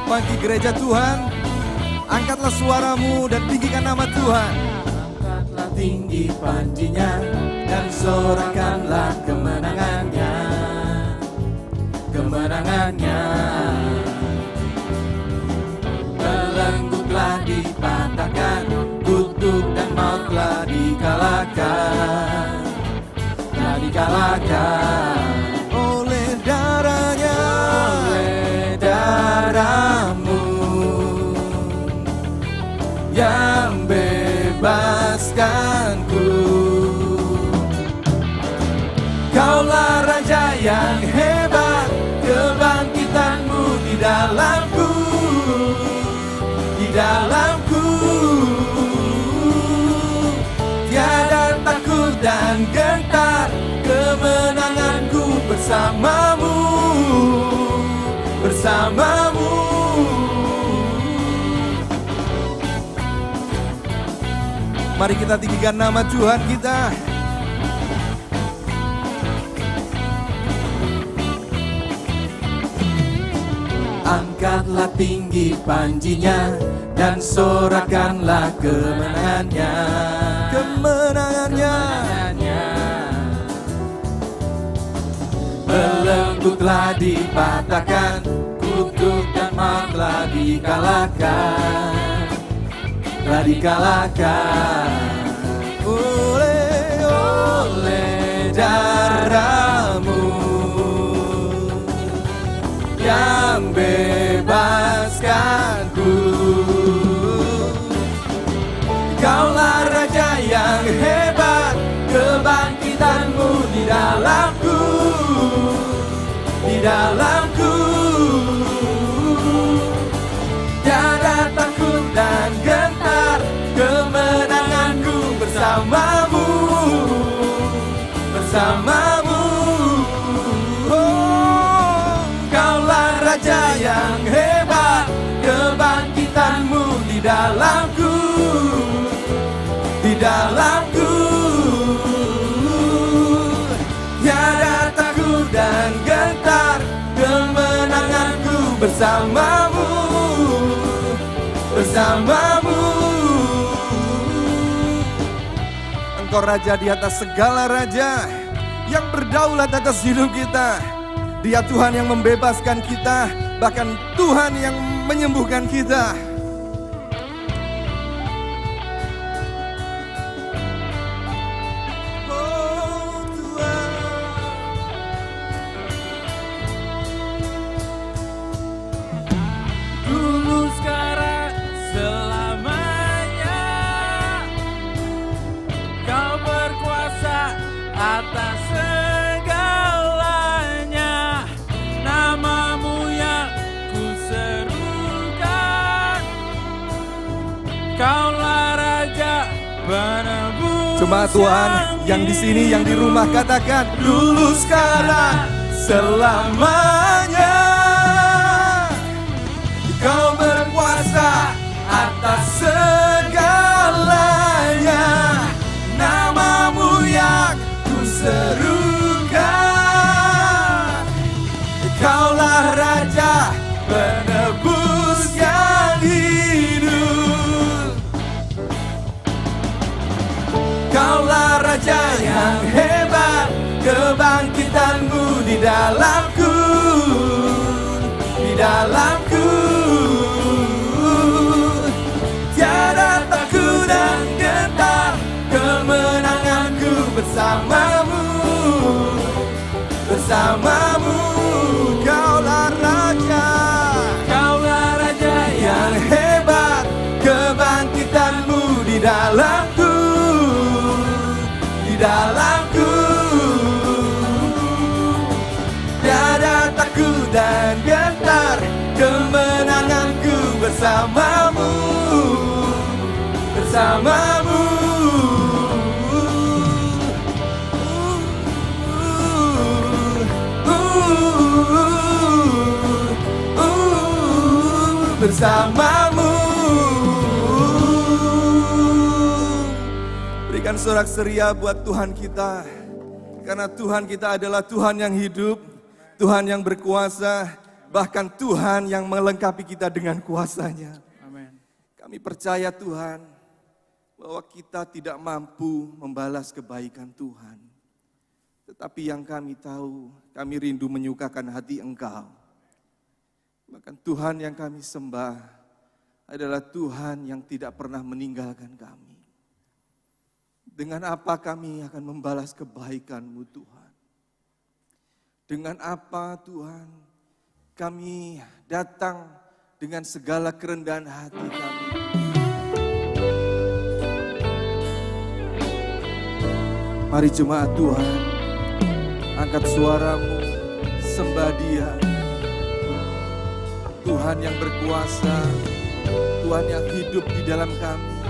Bagi gereja Tuhan, angkatlah suaramu dan tinggikan nama Tuhan. Angkatlah tinggi panjinya dan sorakanlah kemenangannya, kemenangannya. Belenggu telah dipatahkan, kutuk dan maut telah dikalahkan, telah dikalahkan. Oleh darahnya, Oleh darahmu yang bebaskanku. Kaulah Raja yang hebat, kebangkitanmu di dalamku, di dalamku. Tiada takut dan gentar, kemenanganku bersamamu, bersamamu. mari kita tinggikan nama Tuhan kita. Angkatlah tinggi panjinya dan sorakanlah kemenangannya, Kemenangannya, belenggu telah dipatahkan, kutuk dan maut telah dikalahkan, telah dikalahkan. Oleh darahmu yang bebaskanku. Kaulah Raja yang hebat, kebangkitanmu di dalamku, di dalamku. Tiada takut dan gentar, kemenanganku bersamamu, bersamamu. Oh, kaulah Raja yang hebat, kebangkitanmu di dalamku, di dalamku. Tiada takut dan gentar, kemenanganku bersamamu, bersamamu. Engkau Raja di atas segala raja, yang berdaulat atas hidup kita. Dia Tuhan yang membebaskan kita, bahkan Tuhan yang menyembuhkan kita. Oh Tuhan, Dulu sekarang selamanya Kau berkuasa atas segalanya. Namamu yang ku serukan, Kaulah Raja penebus. Jemaat Tuhan yang di sini, yang di rumah, katakan Dulu sekarang selamanya Kau berkuasa atas segalanya. Namamu yang ku serukan, Kaulah Raja penebus yang hidup. Kaulah Raja yang hebat, kebangkitanmu di dalamku, di dalamku. Tiada takut dan gentar, kemenanganku bersamamu, bersamamu. Kaulah Raja, Kaulah Raja yang hebat, kebangkitanmu di dalamku, di dalamku. Tiada takut dan gentar, kemenanganku bersamamu, bersamamu. Bersamamu. berikan sorak-seria buat Tuhan kita. Karena Tuhan kita adalah Tuhan yang hidup, Tuhan yang berkuasa, Bahkan Tuhan yang melengkapi kita dengan kuasa-Nya. Amin. Kami percaya Tuhan, bahwa kita tidak mampu membalas kebaikan Tuhan. Tetapi yang kami tahu, kami rindu menyukakan hati Engkau. Bahkan Tuhan yang kami sembah adalah Tuhan yang tidak pernah meninggalkan kami. Dengan apa kami akan membalas kebaikan-Mu Tuhan? Dengan apa Tuhan kami datang dengan segala kerendahan hati kami? Mari jemaat Tuhan, angkat suaramu, sembah Dia. Tuhan yang berkuasa, Tuhan yang hidup di dalam kami.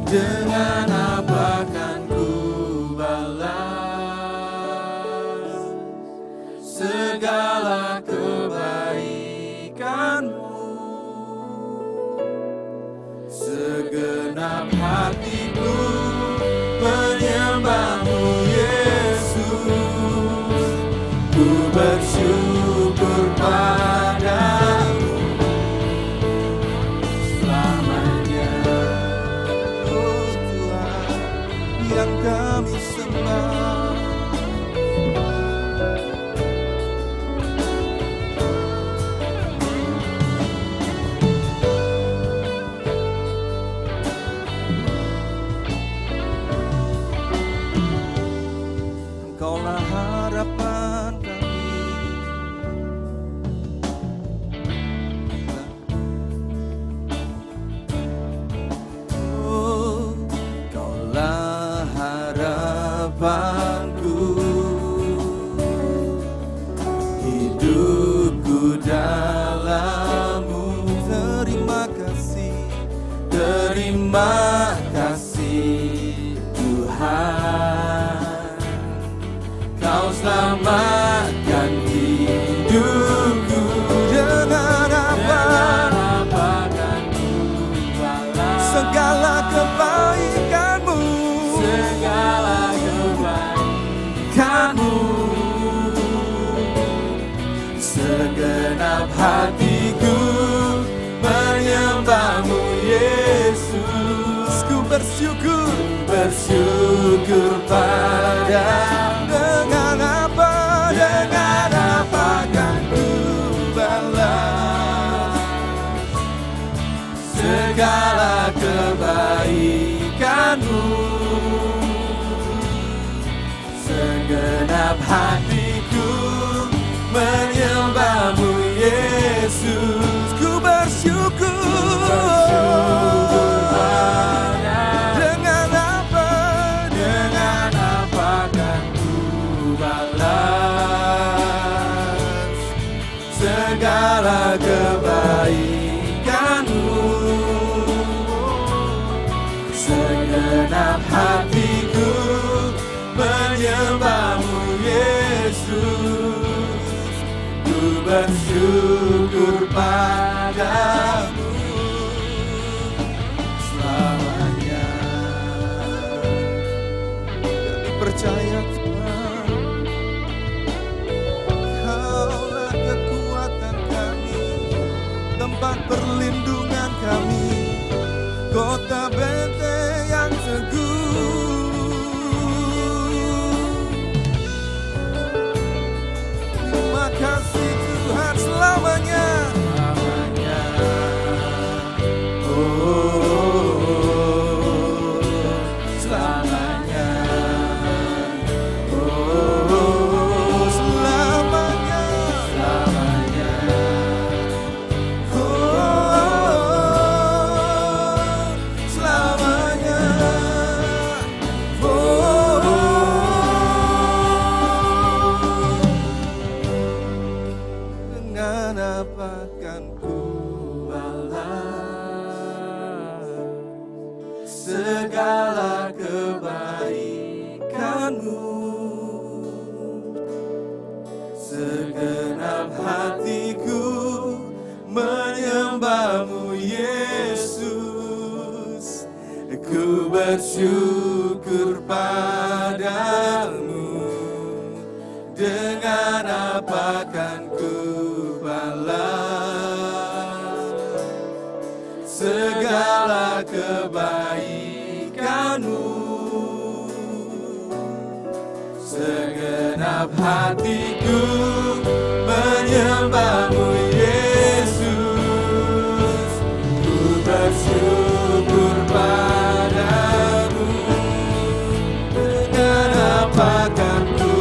Dengan apa kan ku balas segala kebaikan-Mu? Segenap hatiku menyembah-Mu Yesus. Ku bersyukur padamu selamanya. Oh Tuhan yang kami sembah. Engkaulah harapan kami. Oh, Engkaulah harapanku. Hidupku dalam-Mu. Terima kasih Tuhan. Kau selamatkan hidupku. Dengan apa kan ku balas segala kebaikan-Mu. Segenap hatiku menyembah-Mu Yesus. Ku bersyukur padamu. Dengan apa kan ku balas segala kebaikan-Mu. Segenap hatiku menyembah-Mu Yesus. Ku bersyukur dengan apa kan ku balas segala kebaikan-Mu. Segenap hatiku menyembah-Mu Yesus. Ku bersyukur bersyukur padamu selamanya. Kami percaya Tuhan, Kaulah kekuatan kami, tempat perlindungan kami, kota benteng yang teguh. Terima kasih Tuhan selamanya. Selamanya. Selamanya. Selamanya. Selamanya. Dengan apa kan ku segala kebaikanmu, segenap hatiku menyembahmu Yesus. Ku bersyukur padamu, dengan apa kan ku balas segala kebaikanmu, segenap hatiku menyembahmu Yesus. Ku bersyukur padamu, dengan apa kan ku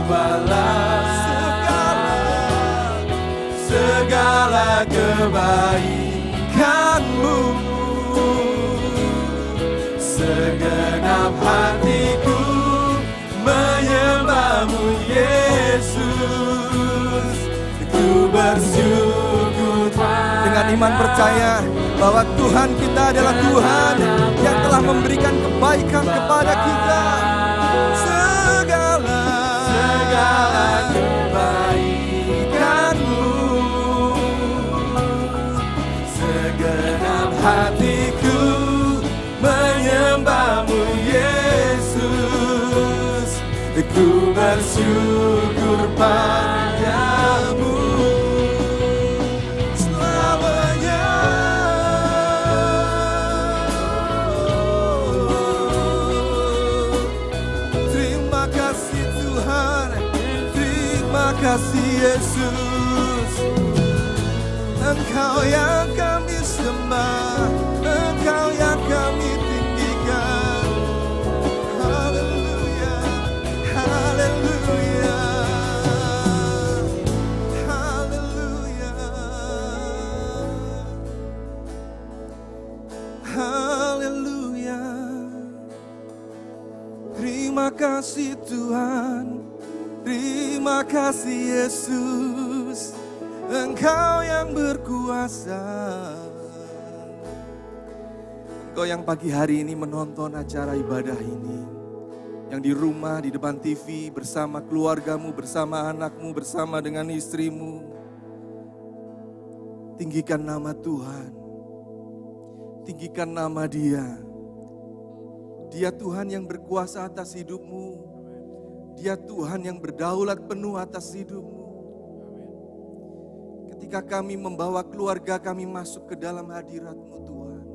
balas segala kebaikanmu, segenap hatiku menyembahmu Yesus. Ku bersyukur dengan iman percaya bahwa Tuhan kita adalah Tuhan yang telah memberikan kebaikan kepada kita. segala kebaikanmu, segenap hatiku menyembahmu Yesus. Ku bersyukur padamu selamanya. Terima kasih Tuhan, terima kasih Yesus. Engkau yang kami sembah, Engkau yang kami tinggikan. Haleluya, haleluya, haleluya, haleluya. Terima kasih Tuhan, terima kasih Yesus. Engkau yang berkuasa. Engkau yang pagi hari ini menonton acara ibadah ini, yang di rumah, di depan TV, bersama keluargamu, bersama anakmu, bersama dengan istrimu. Tinggikan nama Tuhan, tinggikan nama Dia. Dia Tuhan yang berkuasa atas hidupmu. Dia Tuhan yang berdaulat penuh atas hidupmu. Ketika kami membawa keluarga kami masuk ke dalam hadirat-Mu Tuhan,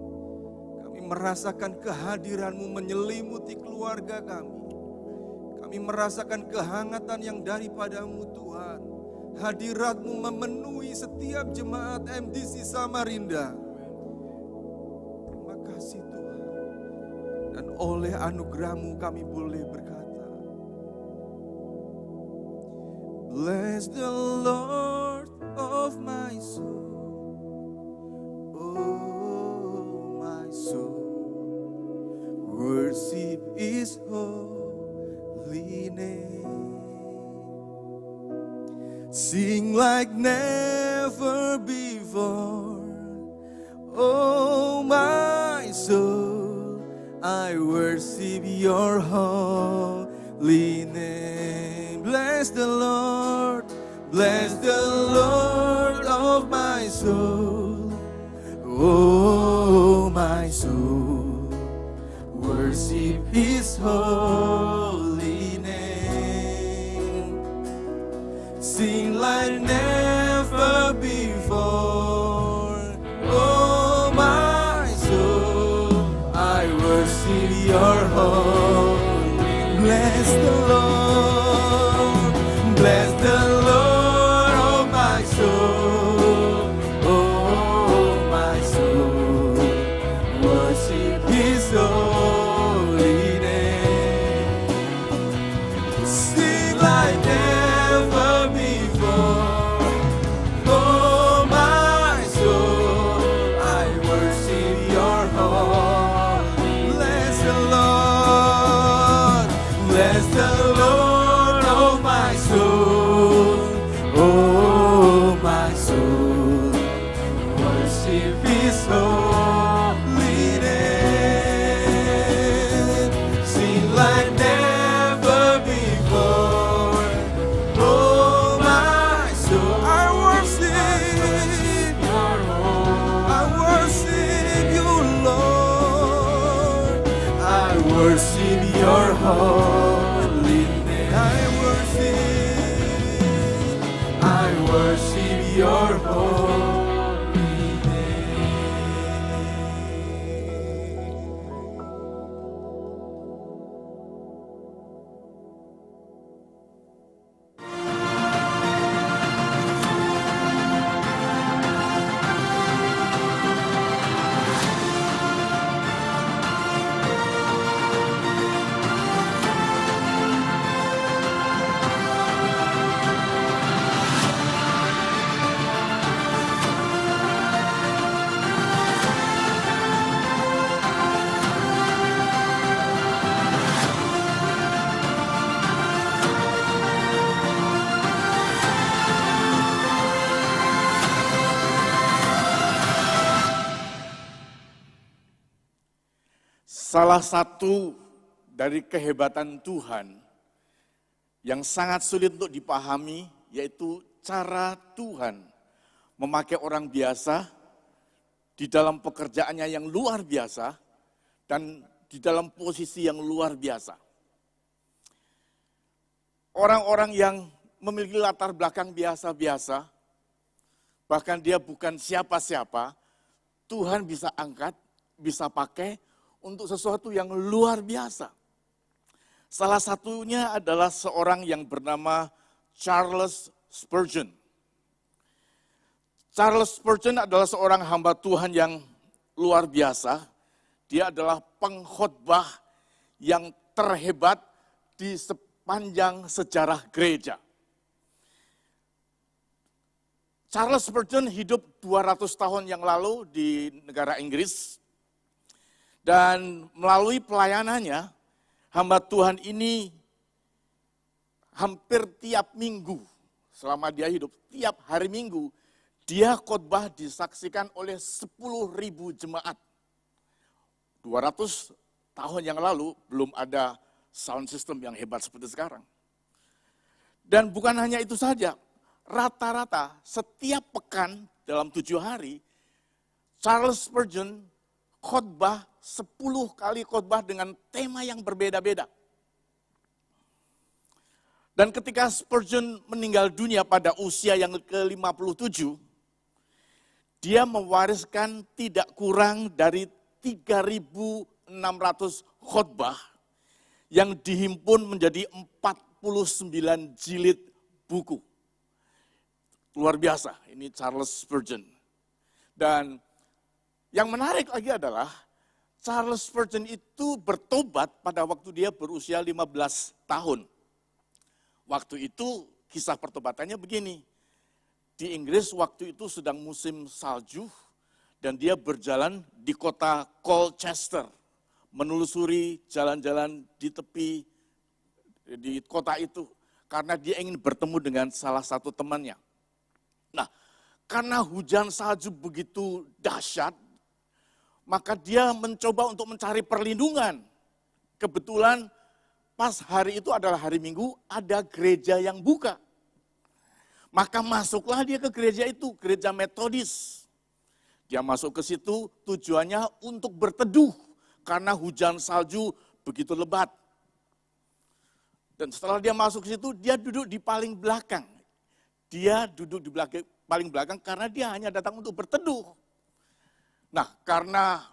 kami merasakan kehadiran-Mu menyelimuti keluarga kami. Kami merasakan kehangatan yang daripada-Mu Tuhan. Hadirat-Mu memenuhi setiap jemaat MDC Samarinda. Terima kasih Tuhan. Dan oleh anugerah-Mu kami boleh berkata, Bless the Lord of my soul, oh my soul, worship His holy name. Sing like never before, oh my soul, I worship Your holy name. Bless the Lord of my my soul, worship His holy name. Sing like never before. Oh my soul, I worship Your holy name. Bless the Lord, bless the Lord, oh my soul. Oh my soul, worship His holy name. Sing like never before. Oh my soul, I worship Your holy. Bless the Lord, bless the Lord, oh my soul. Oh my soul, worship His holy name. Sing like never before. Oh my soul, I worship Your holy. I worship You, Lord. I worship Your holy name. I worship Your holy name. Salah satu dari kehebatan Tuhan yang sangat sulit untuk dipahami yaitu cara Tuhan memakai orang biasa di dalam pekerjaannya yang luar biasa dan di dalam posisi yang luar biasa. Orang-orang yang memiliki latar belakang biasa-biasa, bahkan dia bukan siapa-siapa, Tuhan bisa angkat, bisa pakai untuk sesuatu yang luar biasa. Salah satunya adalah seorang yang bernama Charles Spurgeon. Charles Spurgeon adalah seorang hamba Tuhan yang luar biasa. Dia adalah pengkhotbah yang terhebat di sepanjang sejarah gereja. Charles Spurgeon hidup 200 tahun yang lalu di negara Inggris. Dan melalui pelayanannya, hamba Tuhan ini hampir tiap minggu, selama dia hidup, tiap hari Minggu, dia khotbah disaksikan oleh 10.000 jemaat. 200 tahun yang lalu belum ada sound system yang hebat seperti sekarang. Dan bukan hanya itu saja, rata-rata setiap pekan dalam 7 hari, Charles Spurgeon khotbah 10 kali khotbah dengan tema yang berbeda-beda. Dan ketika Spurgeon meninggal dunia pada usia yang ke-57, dia mewariskan tidak kurang dari 3.600 khotbah yang dihimpun menjadi 49 jilid buku. Luar biasa, ini Charles Spurgeon. Dan yang menarik lagi adalah Charles Spurgeon itu bertobat pada waktu dia berusia 15 tahun. Waktu itu kisah pertobatannya begini. Di Inggris waktu itu sedang musim salju dan dia berjalan di kota Colchester. Menelusuri jalan-jalan di tepi di kota itu. Karena dia ingin bertemu dengan salah satu temannya. Nah, karena hujan salju begitu dahsyat, maka dia mencoba untuk mencari perlindungan. Kebetulan pas hari itu adalah hari Minggu, ada gereja yang buka. Maka masuklah dia ke gereja itu, gereja Metodis. Dia masuk ke situ tujuannya untuk berteduh karena hujan salju begitu lebat. Dan setelah dia masuk ke situ, dia duduk di paling belakang. Dia duduk di paling belakang karena dia hanya datang untuk berteduh. Nah, karena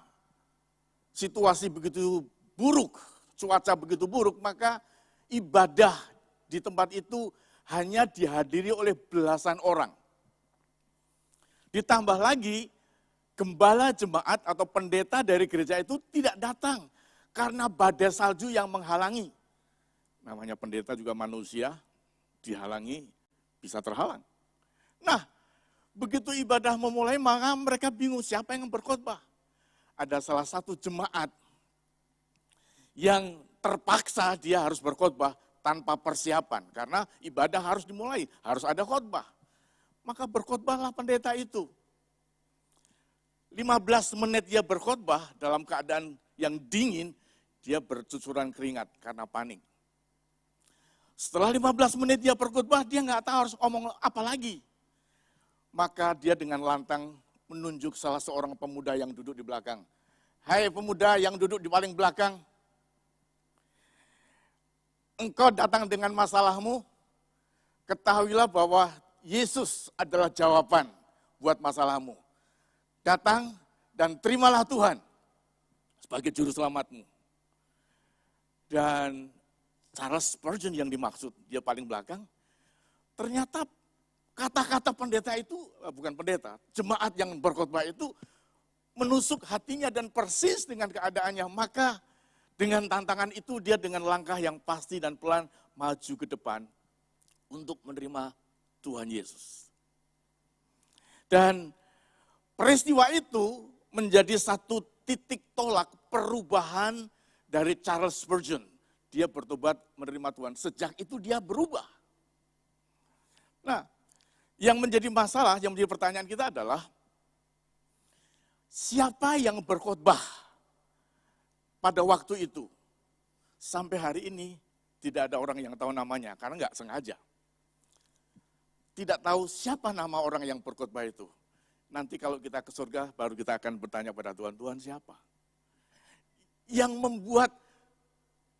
situasi begitu buruk, cuaca begitu buruk, maka ibadah di tempat itu hanya dihadiri oleh belasan orang. Ditambah lagi, gembala jemaat atau pendeta dari gereja itu tidak datang karena badai salju yang menghalangi. Namanya pendeta juga manusia, dihalangi, bisa terhalang. Nah, begitu ibadah memulai, maka mereka bingung siapa yang berkhotbah. Ada salah satu jemaat yang terpaksa dia harus berkhotbah tanpa persiapan. Karena ibadah harus dimulai, harus ada khotbah. Maka berkhotbahlah pendeta itu. 15 menit dia berkhotbah dalam keadaan yang dingin, dia bercucuran keringat karena panik. Setelah 15 menit dia berkhotbah, dia nggak tahu harus ngomong apa lagi. Maka dia dengan lantang menunjuk salah seorang pemuda yang duduk di belakang. Hai pemuda yang duduk di paling belakang, engkau datang dengan masalahmu, ketahuilah bahwa Yesus adalah jawaban buat masalahmu. Datang dan terimalah Tuhan sebagai juru selamatmu. Dan Charles Spurgeon yang dimaksud, dia paling belakang, ternyata kata-kata pendeta itu, bukan pendeta, jemaat yang berkhotbah itu menusuk hatinya dan persis dengan keadaannya. Maka dengan tantangan itu dia dengan langkah yang pasti dan pelan maju ke depan untuk menerima Tuhan Yesus. Dan peristiwa itu menjadi satu titik tolak perubahan dari Charles Spurgeon. Dia bertobat menerima Tuhan. Sejak itu dia berubah. Nah, yang menjadi masalah, yang menjadi pertanyaan kita adalah, siapa yang berkhotbah pada waktu itu? Sampai hari ini tidak ada orang yang tahu namanya, karena nggak sengaja. Tidak tahu siapa nama orang yang berkhotbah itu. Nanti kalau kita ke surga, baru kita akan bertanya pada Tuhan, Tuhan siapa? Yang membuat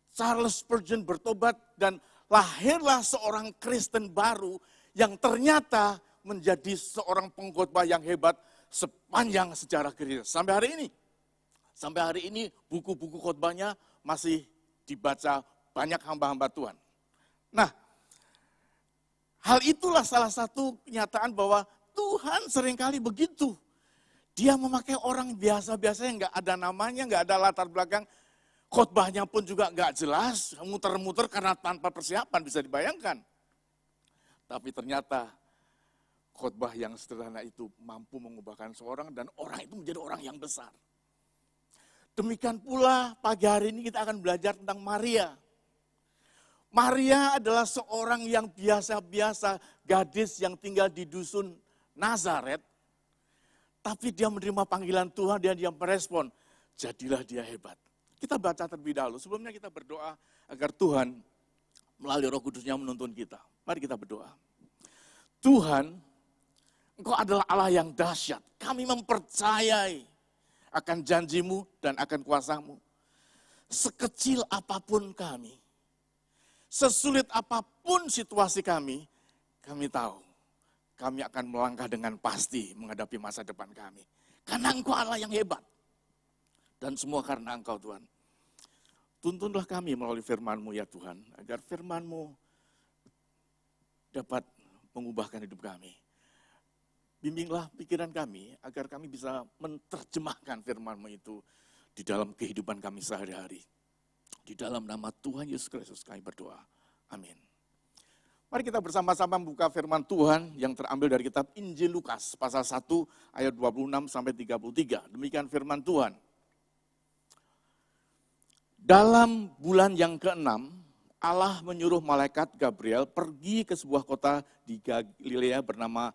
Charles Spurgeon bertobat dan lahirlah seorang Kristen baru yang ternyata menjadi seorang pengkhotbah yang hebat sepanjang sejarah gereja. Sampai hari ini buku-buku khotbahnya masih dibaca banyak hamba-hamba Tuhan. Nah, hal itulah salah satu kenyataan bahwa Tuhan seringkali begitu. Dia memakai orang biasa-biasa yang nggak ada namanya, nggak ada latar belakang. Khotbahnya pun juga nggak jelas, muter-muter karena tanpa persiapan, bisa dibayangkan. Tapi ternyata khotbah yang sederhana itu mampu mengubahkan seorang dan orang itu menjadi orang yang besar. Demikian pula pagi hari ini kita akan belajar tentang Maria. Maria adalah seorang yang biasa-biasa, gadis yang tinggal di dusun Nazaret. Tapi dia menerima panggilan Tuhan dan dia merespon, jadilah dia hebat. Kita baca terlebih dahulu, sebelumnya kita berdoa agar Tuhan melalui Roh Kudus-Nya menuntun kita. Mari kita berdoa. Tuhan, Engkau adalah Allah yang dahsyat. Kami mempercayai akan janjimu dan akan kuasamu. Sekecil apapun kami, sesulit apapun situasi kami tahu kami akan melangkah dengan pasti menghadapi masa depan kami. Karena Engkau Allah yang hebat. Dan semua karena Engkau Tuhan. Tuntunlah kami melalui firman-Mu ya Tuhan. Agar firman-Mu dapat mengubahkan hidup kami. Bimbinglah pikiran kami agar kami bisa menerjemahkan firman-Mu itu di dalam kehidupan kami sehari-hari. Di dalam nama Tuhan Yesus Kristus kami berdoa. Amin. Mari kita bersama-sama membuka firman Tuhan yang terambil dari kitab Injil Lukas pasal 1 ayat 26 sampai 33. Demikian firman Tuhan. Dalam bulan yang ke-6, Allah menyuruh malaikat Gabriel pergi ke sebuah kota di Galilea bernama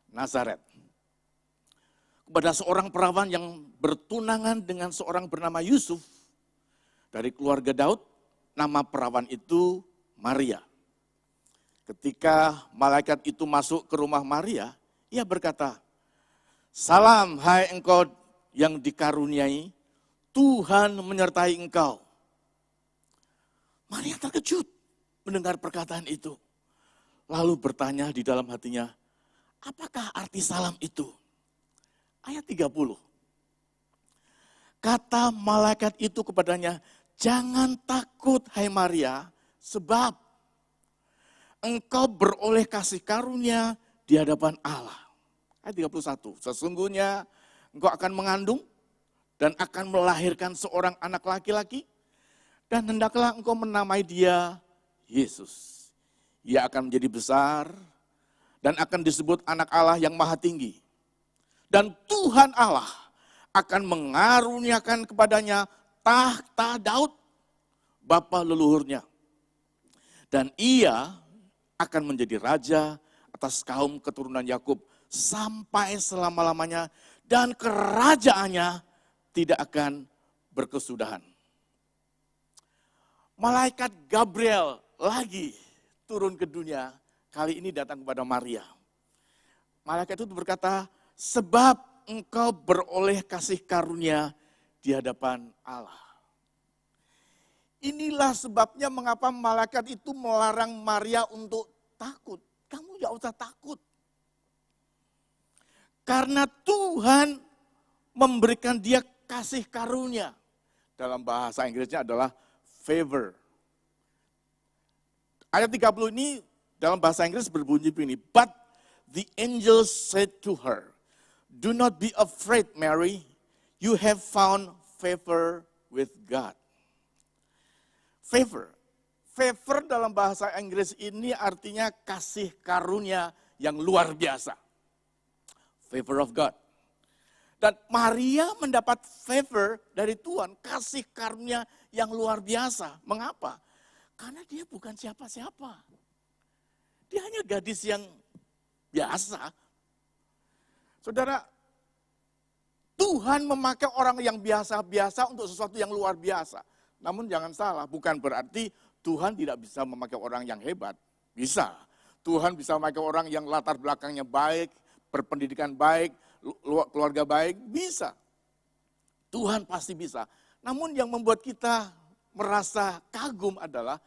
Nazaret. Kepada seorang perawan yang bertunangan dengan seorang bernama Yusuf dari keluarga Daud, nama perawan itu Maria. Ketika malaikat itu masuk ke rumah Maria, ia berkata, Salam hai engkau yang dikaruniai, Tuhan menyertai engkau. Maria terkejut mendengar perkataan itu. Lalu bertanya di dalam hatinya, apakah arti salam itu? Ayat 30. Kata malaikat itu kepadanya, jangan takut hai Maria, sebab engkau beroleh kasih karunia di hadapan Allah. Ayat 31, sesungguhnya engkau akan mengandung dan akan melahirkan seorang anak laki-laki, dan hendaklah engkau menamai dia Yesus. Ia akan menjadi besar dan akan disebut anak Allah yang maha tinggi. Dan Tuhan Allah akan mengaruniakan kepadanya tahta Daud, bapa leluhurnya. Dan ia akan menjadi raja atas kaum keturunan Yakub sampai selama-lamanya, dan kerajaannya tidak akan berkesudahan. Malaikat Gabriel lagi turun ke dunia, kali ini datang kepada Maria. Malaikat itu berkata, sebab engkau beroleh kasih karunia di hadapan Allah. Inilah sebabnya mengapa malaikat itu melarang Maria untuk takut. Kamu tidak usah takut. Karena Tuhan memberikan dia kasih karunia. Dalam bahasa Inggrisnya adalah favor. Ayat 30 ini dalam bahasa Inggris berbunyi begini. But the angel said to her, do not be afraid, Mary. You have found favor with God. Favor. Favor dalam bahasa Inggris ini artinya kasih karunia yang luar biasa. Favor of God. Dan Maria mendapat favor dari Tuhan, kasih karunia yang luar biasa. Mengapa? Karena dia bukan siapa-siapa. Dia hanya gadis yang biasa. Saudara, Tuhan memakai orang yang biasa-biasa untuk sesuatu yang luar biasa. Namun jangan salah, bukan berarti Tuhan tidak bisa memakai orang yang hebat. Bisa. Tuhan bisa memakai orang yang latar belakangnya baik, berpendidikan baik, keluarga baik, bisa. Tuhan pasti bisa. Namun yang membuat kita merasa kagum adalah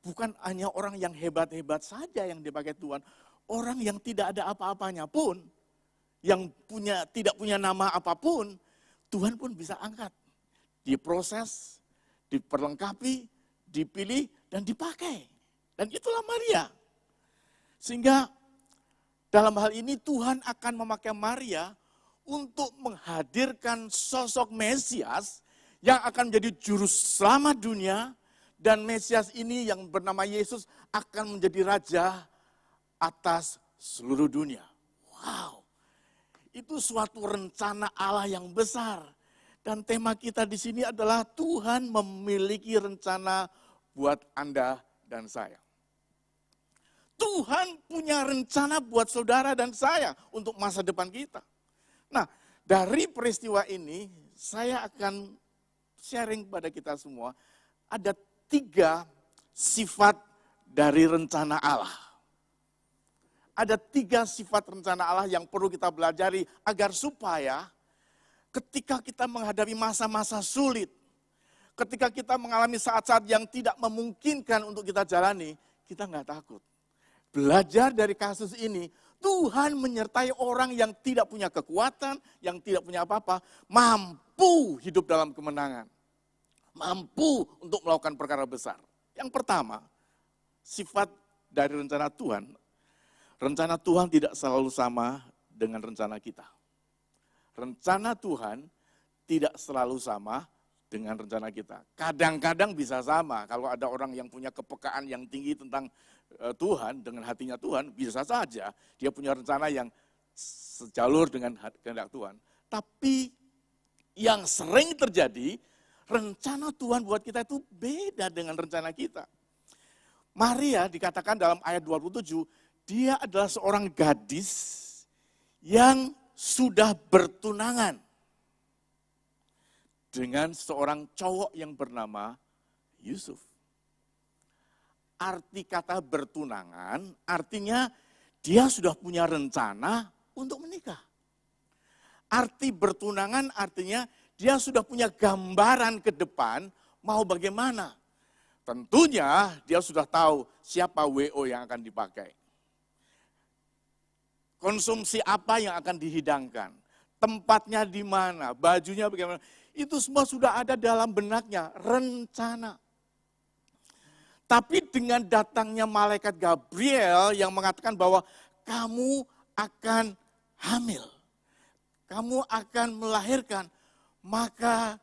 bukan hanya orang yang hebat-hebat saja yang dipakai Tuhan. Orang yang tidak ada apa-apanya pun, yang tidak punya nama apapun, Tuhan pun bisa angkat. Diproses, diperlengkapi, dipilih, dan dipakai. Dan itulah Maria. Sehingga dalam hal ini Tuhan akan memakai Maria untuk menghadirkan sosok Mesias yang akan menjadi juru selamat dunia, dan Mesias ini yang bernama Yesus akan menjadi raja atas seluruh dunia. Wow, itu suatu rencana Allah yang besar. Dan tema kita di sini adalah Tuhan memiliki rencana buat Anda dan saya. Tuhan punya rencana buat saudara dan saya untuk masa depan kita. Nah, dari peristiwa ini saya akan sharing pada kita semua. Ada 3 sifat dari rencana Allah. Ada 3 sifat rencana Allah yang perlu kita pelajari agar supaya ketika kita menghadapi masa-masa sulit, ketika kita mengalami saat-saat yang tidak memungkinkan untuk kita jalani, kita nggak takut. Belajar dari kasus ini, Tuhan menyertai orang yang tidak punya kekuatan, yang tidak punya apa-apa, mampu hidup dalam kemenangan. Mampu untuk melakukan perkara besar. Yang pertama, sifat dari rencana Tuhan tidak selalu sama dengan rencana kita. Rencana Tuhan tidak selalu sama dengan rencana kita. Kadang-kadang bisa sama, kalau ada orang yang punya kepekaan yang tinggi tentang Tuhan, dengan hatinya Tuhan, bisa saja dia punya rencana yang sejalur dengan kehendak Tuhan. Tapi yang sering terjadi, rencana Tuhan buat kita itu beda dengan rencana kita. Maria dikatakan dalam ayat 27, dia adalah seorang gadis yang sudah bertunangan dengan seorang cowok yang bernama Yusuf. Arti kata bertunangan artinya dia sudah punya rencana untuk menikah. Arti bertunangan artinya dia sudah punya gambaran ke depan mau bagaimana. Tentunya dia sudah tahu siapa WO yang akan dipakai. Konsumsi apa yang akan dihidangkan. Tempatnya di mana, bajunya bagaimana. Itu semua sudah ada dalam benaknya, rencana. Tapi dengan datangnya malaikat Gabriel yang mengatakan bahwa kamu akan hamil. Kamu akan melahirkan. Maka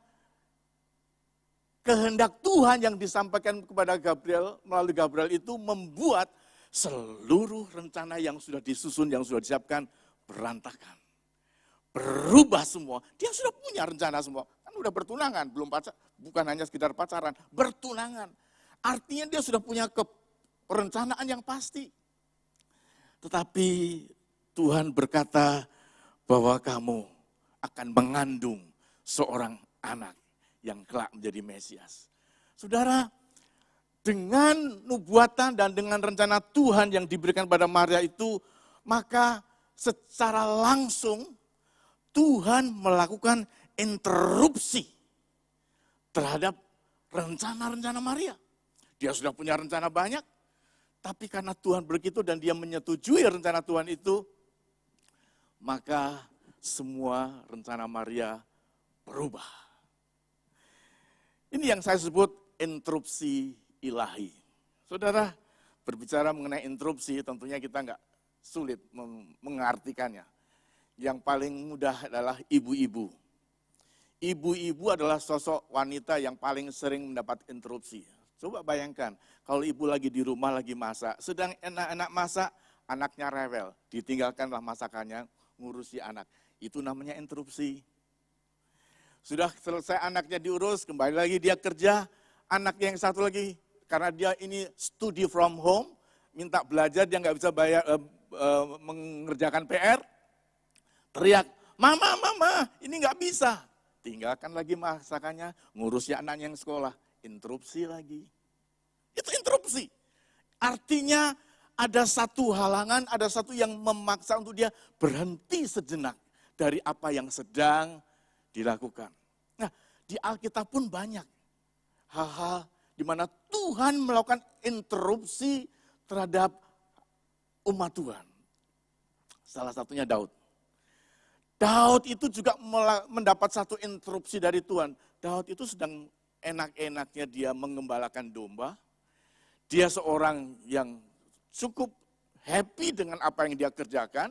kehendak Tuhan yang disampaikan kepada Gabriel, melalui Gabriel itu membuat seluruh rencana yang sudah disusun, yang sudah disiapkan berantakan. Berubah semua. Dia sudah punya rencana semua. Kan udah bertunangan, belum pacar, bukan hanya sekedar pacaran, bertunangan. Artinya dia sudah punya perencanaan yang pasti. Tetapi Tuhan berkata bahwa kamu akan mengandung seorang anak yang kelak menjadi Mesias. Saudara, dengan nubuatan dan dengan rencana Tuhan yang diberikan pada Maria itu, maka secara langsung Tuhan melakukan interupsi terhadap rencana-rencana Maria. Dia sudah punya rencana banyak, tapi karena Tuhan begitu dan dia menyetujui rencana Tuhan itu, maka semua rencana Maria berubah. Ini yang saya sebut interupsi ilahi. Saudara, berbicara mengenai interupsi tentunya kita nggak sulit mengartikannya. Yang paling mudah adalah ibu-ibu. Ibu-ibu adalah sosok wanita yang paling sering mendapat interupsi. Coba bayangkan, kalau ibu lagi di rumah lagi masak, sedang enak-enak masak, anaknya rewel, ditinggalkanlah masakannya, ngurusi anak. Itu namanya interupsi. Sudah selesai anaknya diurus, kembali lagi dia kerja, anaknya yang satu lagi, karena dia ini study from home, minta belajar, dia nggak bisa bayar mengerjakan PR, teriak, mama, ini nggak bisa. Tinggalkan lagi masakannya, ngurusi anaknya yang sekolah. Interupsi lagi. Itu interupsi. Artinya ada satu halangan, ada satu yang memaksa untuk dia berhenti sejenak dari apa yang sedang dilakukan. Nah, di Alkitab pun banyak hal-hal di mana Tuhan melakukan interupsi terhadap umat Tuhan. Salah satunya Daud. Daud itu juga mendapat satu interupsi dari Tuhan. Daud itu sedang enak-enaknya dia mengembalakan domba. Dia seorang yang cukup happy dengan apa yang dia kerjakan.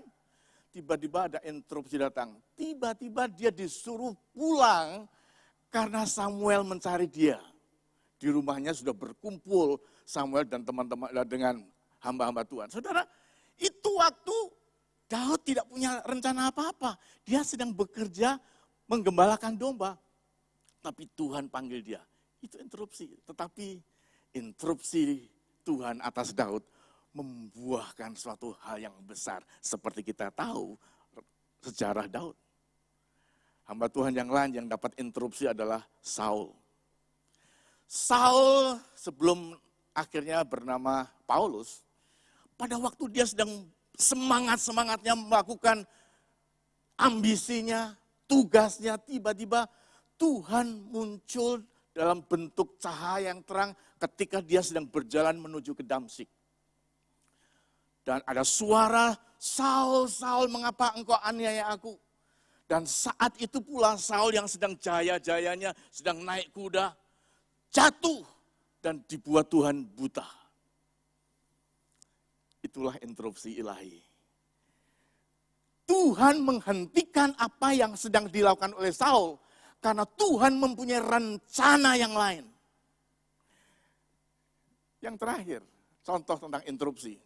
Tiba-tiba ada interupsi datang. Tiba-tiba dia disuruh pulang karena Samuel mencari dia. Di rumahnya sudah berkumpul Samuel dan teman-teman dengan hamba-hamba Tuhan. Saudara, itu waktu Daud tidak punya rencana apa-apa. Dia sedang bekerja menggembalakan domba. Tapi Tuhan panggil dia. Itu interupsi. Tetapi interupsi Tuhan atas Daud membuahkan suatu hal yang besar. Seperti kita tahu sejarah Daud. Hamba Tuhan yang lain yang dapat interupsi adalah Saul. Saul sebelum akhirnya bernama Paulus, pada waktu dia sedang semangat-semangatnya melakukan ambisinya, tugasnya, tiba-tiba Tuhan muncul dalam bentuk cahaya yang terang ketika dia sedang berjalan menuju ke Damsyik. Dan ada suara, Saul, Saul, mengapa engkau aniaya aku? Dan saat itu pula Saul yang sedang jaya-jayanya, sedang naik kuda, jatuh dan dibuat Tuhan buta. Itulah interupsi ilahi. Tuhan menghentikan apa yang sedang dilakukan oleh Saul karena Tuhan mempunyai rencana yang lain. Yang terakhir, contoh tentang interupsi.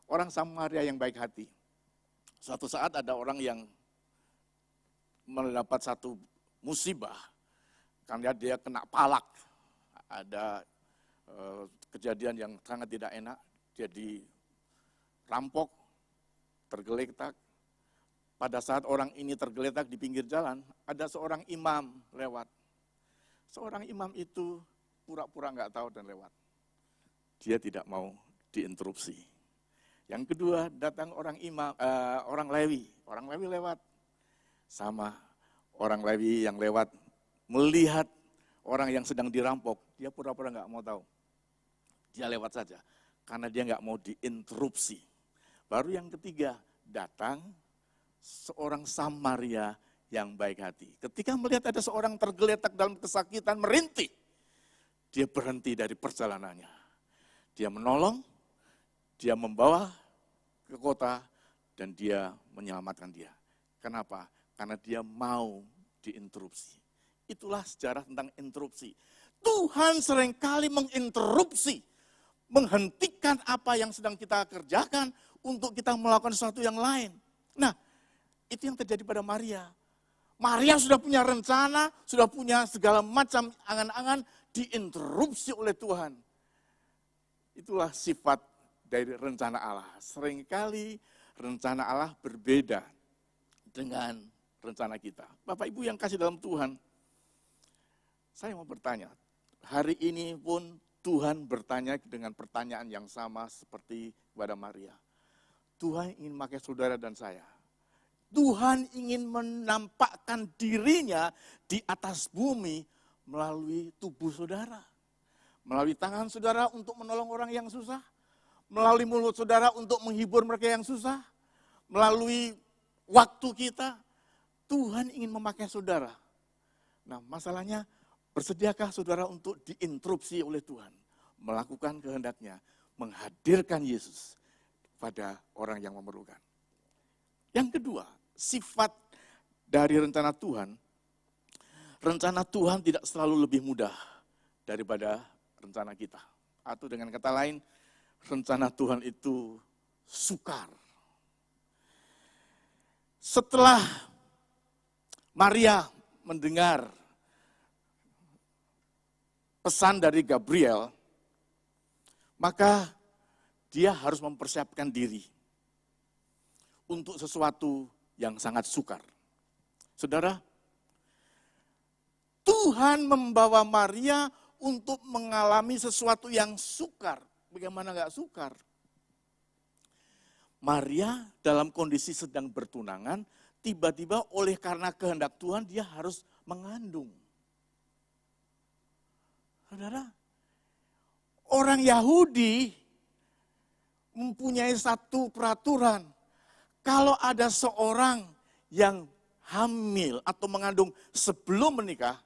Orang Samaria yang baik hati. Suatu saat ada orang yang mendapat satu musibah karena dia kena palak. Ada kejadian yang sangat tidak enak, jadi rampok, tergeletak. Pada saat orang ini tergeletak di pinggir jalan, ada seorang imam lewat. Seorang imam itu pura-pura nggak tahu dan lewat. Dia tidak mau diinterupsi. Yang kedua, datang orang Lewi. Orang Lewi lewat. Sama orang Lewi yang lewat melihat orang yang sedang dirampok, dia pura-pura nggak mau tahu. Dia lewat saja, karena dia nggak mau diinterupsi. Baru yang ketiga, datang seorang Samaria yang baik hati. Ketika melihat ada seorang tergeletak dalam kesakitan, merintih, dia berhenti dari perjalanannya. Dia menolong, dia membawa ke kota, dan dia menyelamatkan dia. Kenapa? Karena dia mau diinterupsi. Itulah sejarah tentang interupsi. Tuhan seringkali menginterupsi, menghentikan apa yang sedang kita kerjakan untuk kita melakukan sesuatu yang lain. Nah, itu yang terjadi pada Maria. Maria sudah punya rencana, sudah punya segala macam angan-angan, diinterupsi oleh Tuhan. Itulah sifat dari rencana Allah. Seringkali rencana Allah berbeda dengan rencana kita. Bapak Ibu yang kasih dalam Tuhan, saya mau bertanya, hari ini pun Tuhan bertanya dengan pertanyaan yang sama seperti kepada Maria. Tuhan ingin memakai saudara dan saya. Tuhan ingin menampakkan dirinya di atas bumi melalui tubuh saudara. Melalui tangan saudara untuk menolong orang yang susah. Melalui mulut saudara untuk menghibur mereka yang susah. Melalui waktu kita, Tuhan ingin memakai saudara. Nah, masalahnya, bersediakah saudara untuk diinterupsi oleh Tuhan? Melakukan kehendaknya, menghadirkan Yesus pada orang yang memerlukan. Yang kedua, sifat dari rencana Tuhan. Rencana Tuhan tidak selalu lebih mudah daripada rencana kita. Atau dengan kata lain, rencana Tuhan itu sukar. Setelah Maria mendengar pesan dari Gabriel, maka dia harus mempersiapkan diri untuk sesuatu yang sangat sukar. Saudara, Tuhan membawa Maria untuk mengalami sesuatu yang sukar. Bagaimana gak sukar? Maria dalam kondisi sedang bertunangan, tiba-tiba oleh karena kehendak Tuhan dia harus mengandung. Saudara, orang Yahudi mempunyai satu peraturan. Kalau ada seorang yang hamil atau mengandung sebelum menikah,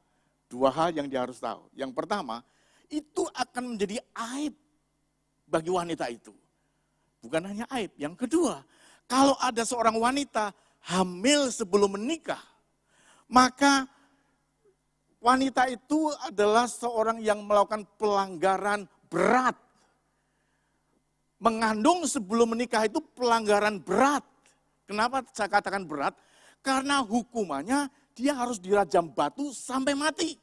dua hal yang dia harus tahu. Yang pertama, itu akan menjadi aib bagi wanita itu. Bukan hanya aib. Yang kedua, kalau ada seorang wanita hamil sebelum menikah, maka wanita itu adalah seorang yang melakukan pelanggaran berat. Mengandung sebelum menikah itu pelanggaran berat. Kenapa saya katakan berat? Karena hukumannya dia harus dirajam batu sampai mati.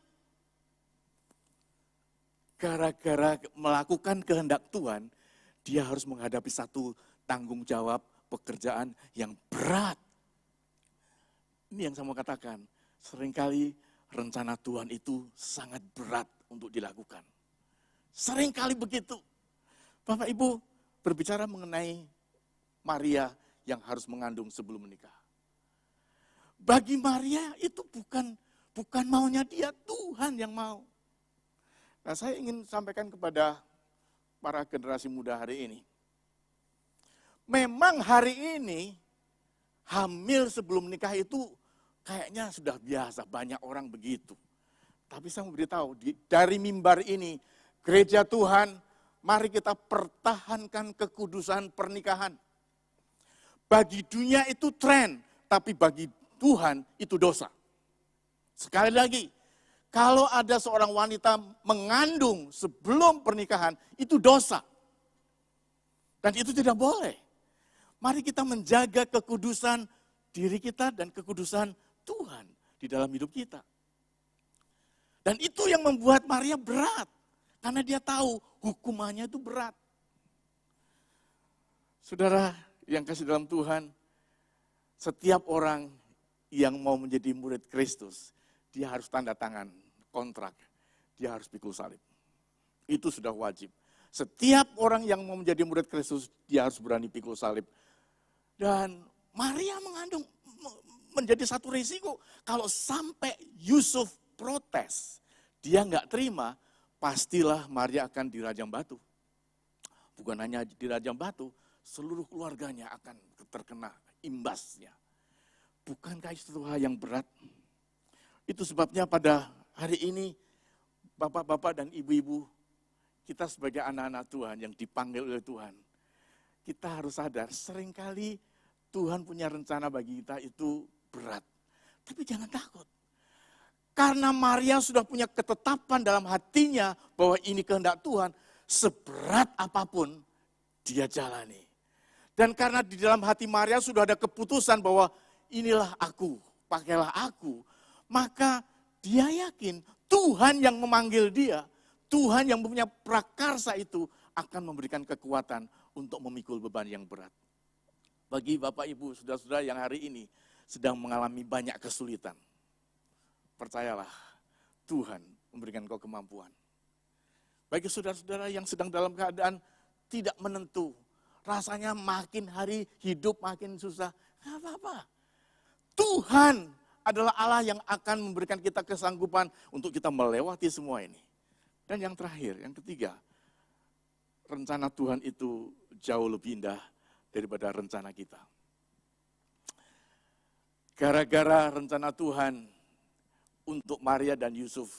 Gara-gara melakukan kehendak Tuhan, dia harus menghadapi satu tanggung jawab pekerjaan yang berat. Ini yang saya mau katakan, seringkali rencana Tuhan itu sangat berat untuk dilakukan. Seringkali begitu. Bapak Ibu berbicara mengenai Maria yang harus mengandung sebelum menikah. Bagi Maria itu bukan maunya dia, Tuhan yang mau. Nah, saya ingin sampaikan kepada para generasi muda hari ini. Memang hari ini hamil sebelum menikah itu kayaknya sudah biasa, banyak orang begitu. Tapi saya mau beritahu, dari mimbar ini, gereja Tuhan, mari kita pertahankan kekudusan pernikahan. Bagi dunia itu tren, tapi bagi Tuhan itu dosa. Sekali lagi, kalau ada seorang wanita mengandung sebelum pernikahan, itu dosa. Dan itu tidak boleh. Mari kita menjaga kekudusan diri kita dan kekudusan Tuhan di dalam hidup kita. Dan itu yang membuat Maria berat. Karena dia tahu hukumannya itu berat. Saudara yang kasih dalam Tuhan, setiap orang yang mau menjadi murid Kristus, dia harus tanda tangan kontrak, dia harus pikul salib. Itu sudah wajib. Setiap orang yang mau menjadi murid Kristus, dia harus berani pikul salib. Dan Maria mengandung menjadi satu risiko. Kalau sampai Yusuf protes, dia nggak terima, pastilah Maria akan dirajam batu. Bukan hanya dirajam batu, seluruh keluarganya akan terkena imbasnya. Bukankah itu hal yang berat? Itu sebabnya pada hari ini, bapak-bapak dan ibu-ibu, kita sebagai anak-anak Tuhan yang dipanggil oleh Tuhan, kita harus sadar seringkali Tuhan punya rencana bagi kita itu berat. Tapi jangan takut. Karena Maria sudah punya ketetapan dalam hatinya bahwa ini kehendak Tuhan, seberat apapun dia jalani. Dan karena di dalam hati Maria sudah ada keputusan bahwa inilah aku, pakailah aku, maka dia yakin Tuhan yang memanggil dia, Tuhan yang punya prakarsa itu akan memberikan kekuatan untuk memikul beban yang berat. Bagi Bapak, Ibu, saudara-saudara yang hari ini sedang mengalami banyak kesulitan, percayalah, Tuhan memberikan kau kemampuan. Bagi saudara-saudara yang sedang dalam keadaan tidak menentu, rasanya makin hari hidup makin susah, gak apa-apa. Tuhan adalah Allah yang akan memberikan kita kesanggupan untuk kita melewati semua ini. Dan yang terakhir, yang ketiga, rencana Tuhan itu jauh lebih indah daripada rencana kita. Gara-gara rencana Tuhan untuk Maria dan Yusuf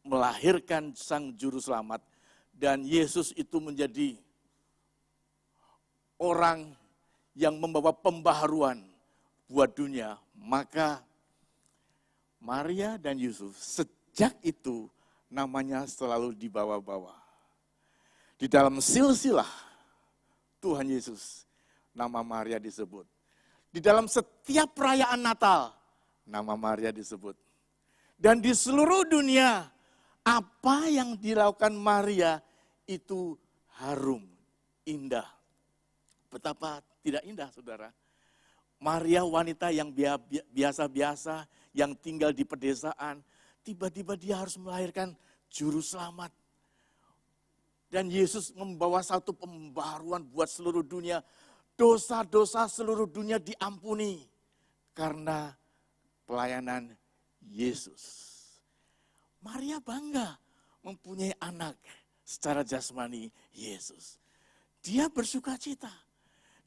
melahirkan sang juru selamat, dan Yesus itu menjadi orang yang membawa pembaharuan buat dunia, maka Maria dan Yusuf sejak itu namanya selalu dibawa-bawa. Di dalam silsilah Tuhan Yesus, nama Maria disebut. Di dalam setiap perayaan Natal, nama Maria disebut. Dan di seluruh dunia, apa yang dilakukan Maria itu harum, indah. Betapa tidak indah, saudara. Maria wanita yang biasa-biasa, yang tinggal di pedesaan, tiba-tiba dia harus melahirkan juru selamat. Dan Yesus membawa satu pembaharuan buat seluruh dunia. Dosa-dosa seluruh dunia diampuni karena pelayanan Yesus. Maria bangga mempunyai anak secara jasmani Yesus. Dia bersuka cita.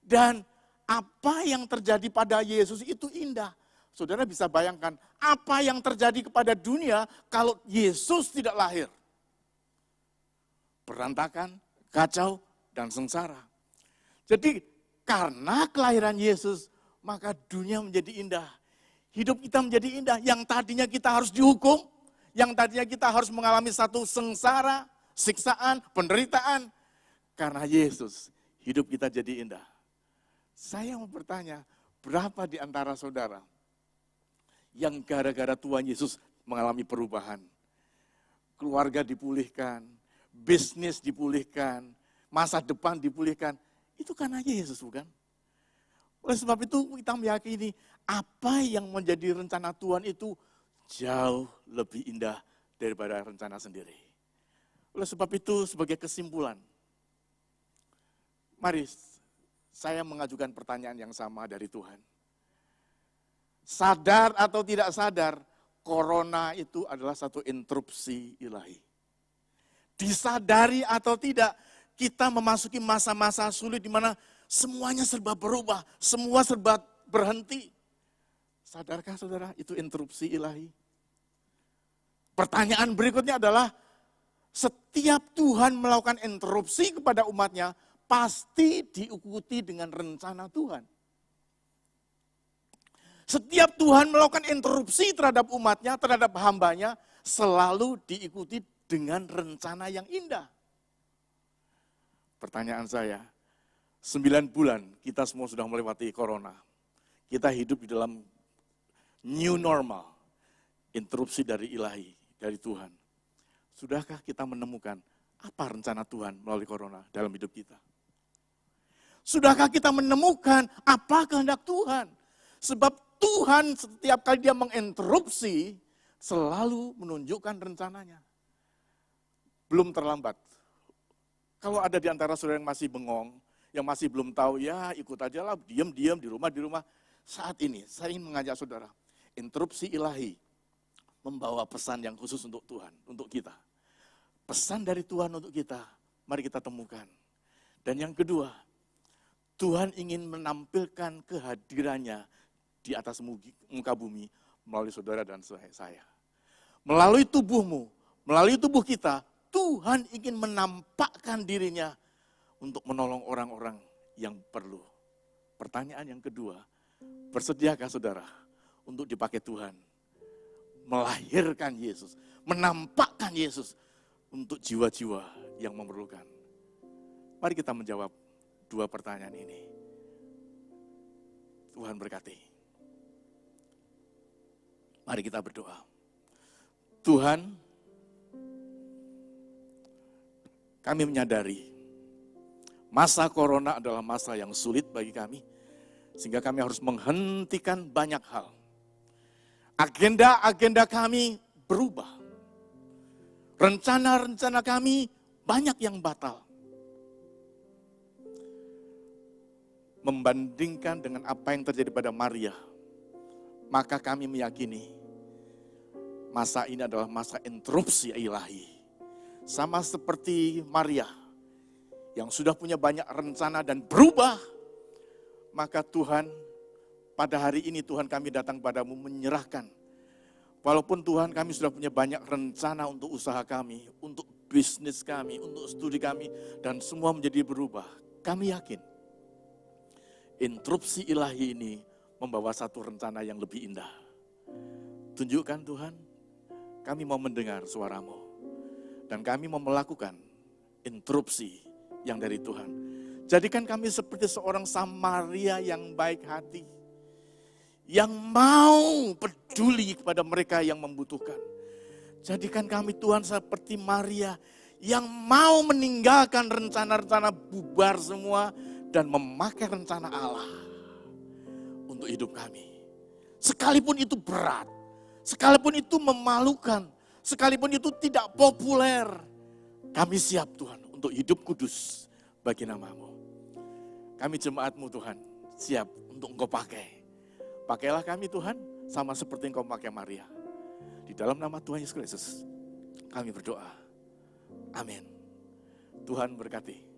Dan apa yang terjadi pada Yesus itu indah. Saudara bisa bayangkan apa yang terjadi kepada dunia kalau Yesus tidak lahir. Berantakan, kacau, dan sengsara. Jadi karena kelahiran Yesus, maka dunia menjadi indah. Hidup kita menjadi indah. Yang tadinya kita harus dihukum, yang tadinya kita harus mengalami satu sengsara, siksaan, penderitaan. Karena Yesus, hidup kita jadi indah. Saya mau bertanya, berapa di antara saudara yang gara-gara Tuhan Yesus mengalami perubahan? Keluarga dipulihkan, bisnis dipulihkan, masa depan dipulihkan. Itu karena Yesus, bukan? Oleh sebab itu kita meyakini apa yang menjadi rencana Tuhan itu jauh lebih indah daripada rencana sendiri. Oleh sebab itu sebagai kesimpulan, mari saya mengajukan pertanyaan yang sama dari Tuhan. Sadar atau tidak sadar, corona itu adalah satu interupsi ilahi. Disadari atau tidak, kita memasuki masa-masa sulit di mana semuanya serba berubah, semua serba berhenti. Sadarkah saudara, itu interupsi ilahi? Pertanyaan berikutnya adalah, setiap Tuhan melakukan interupsi kepada umatnya, pasti diikuti dengan rencana Tuhan. Setiap Tuhan melakukan interupsi terhadap umatnya, terhadap hambanya, selalu diikuti dengan rencana yang indah. Pertanyaan saya, 9 bulan kita semua sudah melewati corona. Kita hidup di dalam new normal, interupsi dari ilahi, dari Tuhan. Sudahkah kita menemukan apa rencana Tuhan melalui corona dalam hidup kita? Sudahkah kita menemukan apa kehendak Tuhan? Sebab Tuhan setiap kali dia menginterupsi, selalu menunjukkan rencananya. Belum terlambat Kalau ada di antara saudara yang masih bengong, yang masih belum tahu, ya ikut aja lah, diam-diam di rumah. Saat ini saya ingin mengajak saudara, interupsi ilahi membawa pesan yang khusus untuk Tuhan, untuk kita. Pesan dari Tuhan untuk kita, mari kita temukan. Dan yang kedua, Tuhan ingin menampilkan kehadirannya di atas muka bumi melalui saudara dan saya. Melalui tubuhmu, melalui tubuh kita, Tuhan ingin menampakkan dirinya untuk menolong orang-orang yang perlu. Pertanyaan yang kedua, bersediakah saudara untuk dipakai Tuhan? Melahirkan Yesus, menampakkan Yesus untuk jiwa-jiwa yang memerlukan. Mari kita menjawab dua pertanyaan ini. Tuhan berkati. Mari kita berdoa. Tuhan, kami menyadari masa corona adalah masa yang sulit bagi kami, sehingga kami harus menghentikan banyak hal. Agenda-agenda kami berubah. Rencana-rencana kami banyak yang batal. Membandingkan dengan apa yang terjadi pada Maria, maka kami meyakini masa ini adalah masa interupsi ilahi. Sama seperti Maria yang sudah punya banyak rencana dan berubah, maka Tuhan, pada hari ini Tuhan kami datang padamu menyerahkan. Walaupun Tuhan kami sudah punya banyak rencana untuk usaha kami, untuk bisnis kami, untuk studi kami, dan semua menjadi berubah. Kami yakin interupsi ilahi ini membawa satu rencana yang lebih indah. Tunjukkan Tuhan, kami mau mendengar suara-Mu. Dan kami mau melakukan interupsi yang dari Tuhan. Jadikan kami seperti seorang Samaria yang baik hati. Yang mau peduli kepada mereka yang membutuhkan. Jadikan kami Tuhan seperti Maria yang mau meninggalkan rencana-rencana bubar semua dan memakai rencana Allah untuk hidup kami. Sekalipun itu berat, sekalipun itu memalukan, sekalipun itu tidak populer, kami siap Tuhan untuk hidup kudus bagi nama-Mu. Kami jemaat-Mu Tuhan, siap untuk Engkau pakai. Pakailah kami Tuhan, sama seperti Engkau pakai Maria. Di dalam nama Tuhan Yesus Kristus, kami berdoa. Amin. Tuhan berkati.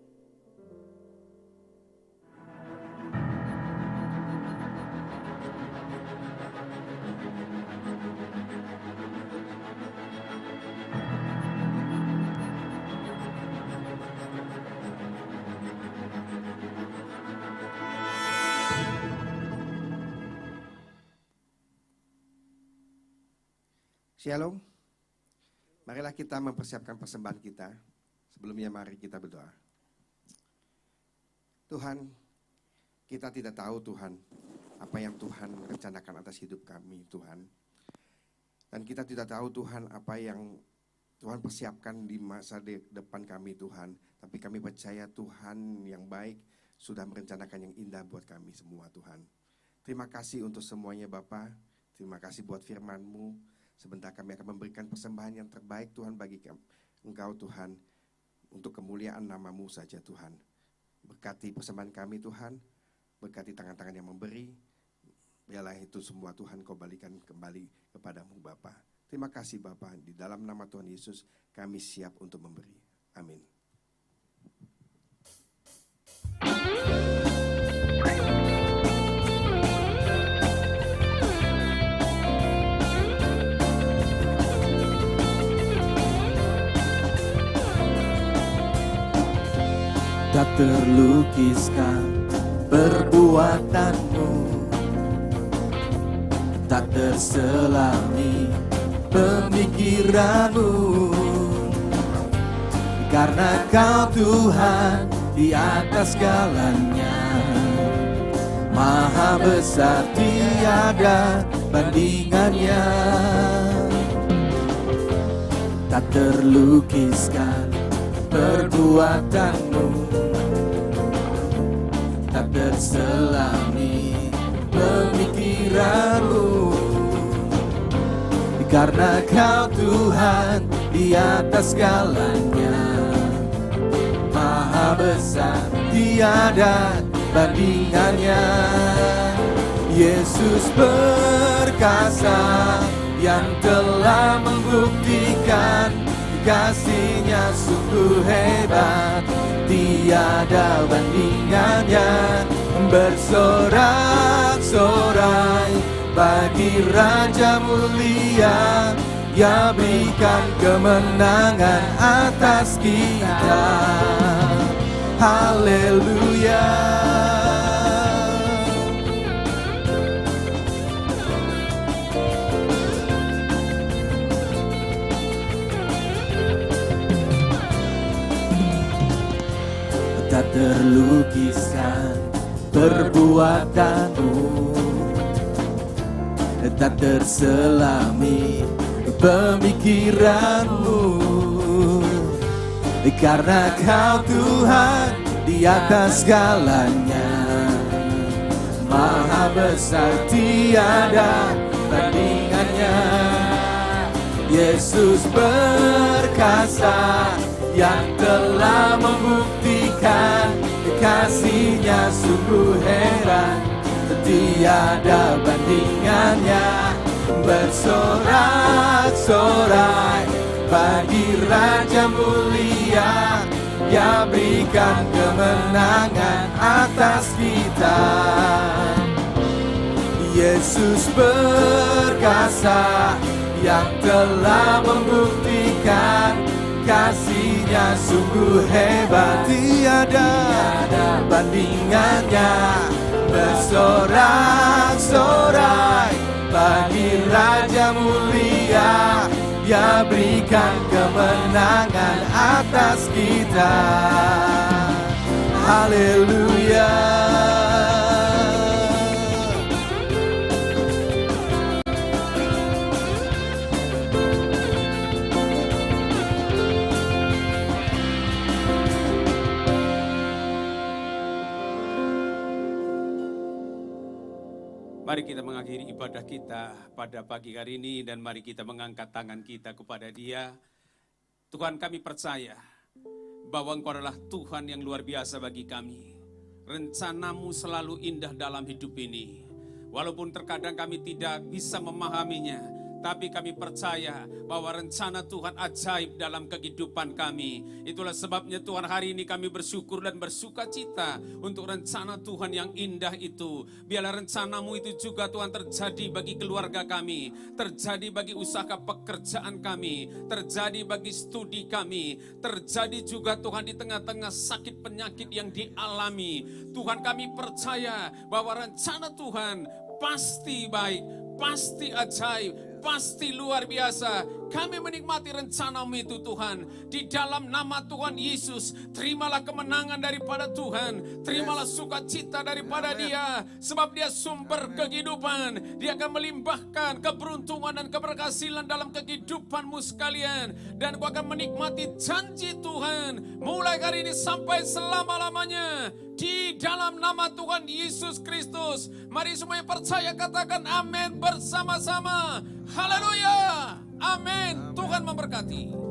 Shalom. Marilah kita mempersiapkan persembahan kita. Sebelumnya mari kita berdoa. Tuhan, kita tidak tahu Tuhan, apa yang Tuhan rencanakan atas hidup kami Tuhan. Dan kita tidak tahu Tuhan, apa yang Tuhan persiapkan di masa depan kami Tuhan. Tapi kami percaya Tuhan yang baik sudah merencanakan yang indah buat kami semua Tuhan. Terima kasih untuk semuanya Bapa. Terima kasih buat firman-Mu. Sebentar kami akan memberikan persembahan yang terbaik Tuhan bagi Engkau Tuhan. Untuk kemuliaan nama-Mu saja Tuhan. Berkati persembahan kami Tuhan. Berkati tangan-tangan yang memberi. Biarlah itu semua Tuhan Kau balikan kembali kepada-Mu Bapa. Terima kasih Bapa. Di dalam nama Tuhan Yesus kami siap untuk memberi. Amin. Tak terlukiskan perbuatanmu, tak terselami pemikiranmu, karena Kau Tuhan di atas segalanya, Maha besar tiada bandingannya. Tak terlukiskan perbuatanmu, tak terselami pemikiranmu, karena Kau Tuhan di atas segalanya, Maha besar, tiada bandingannya. Yesus perkasa yang telah membuktikan kasih-Nya sungguh hebat, tiada bandingannya. Bersorak-sorai bagi Raja mulia, Ia berikan kemenangan atas kita. Haleluya. Tak terlukiskan perbuatanmu, tak terselami pemikiranmu, karena Kau Tuhan di atas segalanya. Maha besar, tiada bandingannya. Yesus perkasa yang telah membuktikan kasih-Nya sungguh heran, tiada bandingannya. Bersorak-sorai bagi Raja mulia, Ia berikan kemenangan atas kita. Yesus perkasa yang telah membuktikan kasih-Nya sungguh hebat, tiada bandingannya. Bersorak-sorai bagi Raja mulia, Ia berikan kemenangan atas kita. Haleluya. Mari kita mengakhiri ibadah kita pada pagi hari ini dan mari kita mengangkat tangan kita kepada Dia. Tuhan, kami percaya bahwa Engkau adalah Tuhan yang luar biasa bagi kami. Rencana-Mu selalu indah dalam hidup ini. Walaupun terkadang kami tidak bisa memahaminya, tapi kami percaya bahwa rencana Tuhan ajaib dalam kehidupan kami. Itulah sebabnya Tuhan, hari ini kami bersyukur dan bersuka cita untuk rencana Tuhan yang indah itu. Biarlah rencana-Mu itu juga Tuhan terjadi bagi keluarga kami, terjadi bagi usaha pekerjaan kami, terjadi bagi studi kami, terjadi juga Tuhan di tengah-tengah sakit penyakit yang dialami. Tuhan, kami percaya bahwa rencana Tuhan pasti baik, pasti ajaib, pasti luar biasa. Kami menikmati rencana-Mu itu Tuhan. Di dalam nama Tuhan Yesus, terimalah kemenangan daripada Tuhan. Terimalah sukacita daripada Dia. Sebab Dia sumber kehidupan. Dia akan melimpahkan keberuntungan dan keberhasilan dalam kehidupanmu sekalian. Dan Kau akan menikmati janji Tuhan mulai hari ini sampai selama-lamanya. Di dalam nama Tuhan Yesus Kristus. Mari semua yang percaya katakan amin bersama-sama. Haleluya. Amin. Tuhan memberkati.